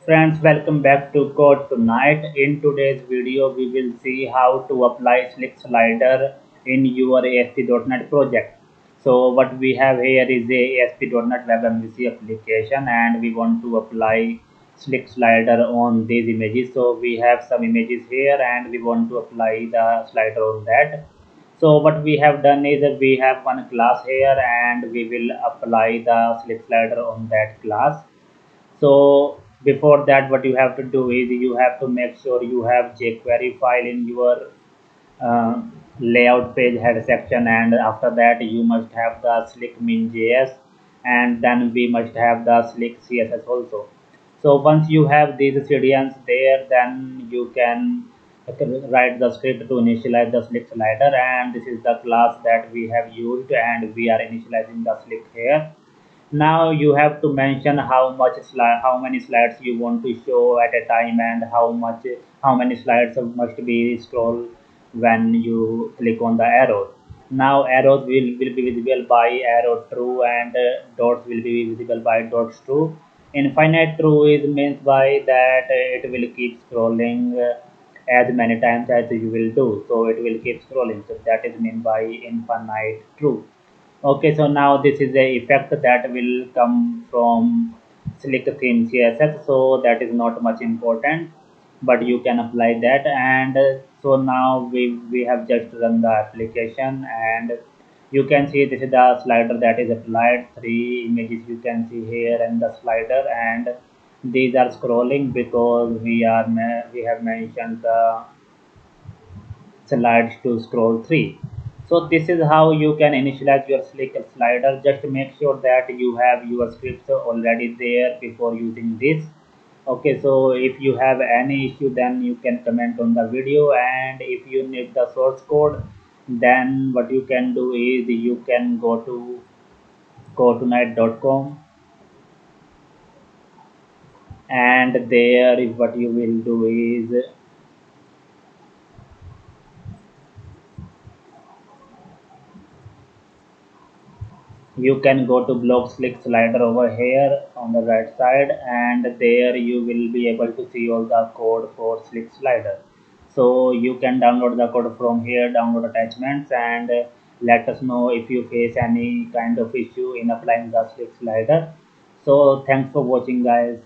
Friends, welcome back to Code Tonight. In today's video, we will see how to apply Slick Slider in your ASP.NET project. So what we have here is a ASP.NET Web MVC application, and we want to apply Slick Slider on these images. So we have some images here and we want to apply the slider on that. So what we have done is that we have one class here and we will apply the Slick Slider on that class. So before that, what you have to do is you have to make sure you have jQuery file in your uh, layout page head section, and after that you must have the slick min.js, and then we must have the slick css also. So once you have these CDNs there, then you can write the script to initialize the slick slider, and this is the class that we have used and we are initializing the slick here. Now you have to mention how many slides you want to show at a time, and how many slides must be scrolled when you click on the arrow. Now arrows will be visible by arrow true, and dots will be visible by dots true. Infinite true is means by that it will keep scrolling as many times as you will do. So it will keep scrolling. So that is meant by infinite true. Okay, so now this is a effect that will come from Slick theme CSS, so that is not much important, but you can apply that. And so now we have just run the application, and you can see this is the slider that is applied. Three images you can see here and the slider, and these are scrolling because we have mentioned the slides to scroll 3. So this is how you can initialize your Slick slider. Just make sure that you have your scripts already there before using this. Okay, so if you have any issue, then you can comment on the video, and if you need the source code, then what you can do is you can go to codetonight.com, and there is what you will do is you can go to block slick slider over here on the right side, and there you will be able to see all the code for slick slider. So you can download the code from here, download attachments, and let us know if you face any kind of issue in applying the slick slider. So thanks for watching, guys.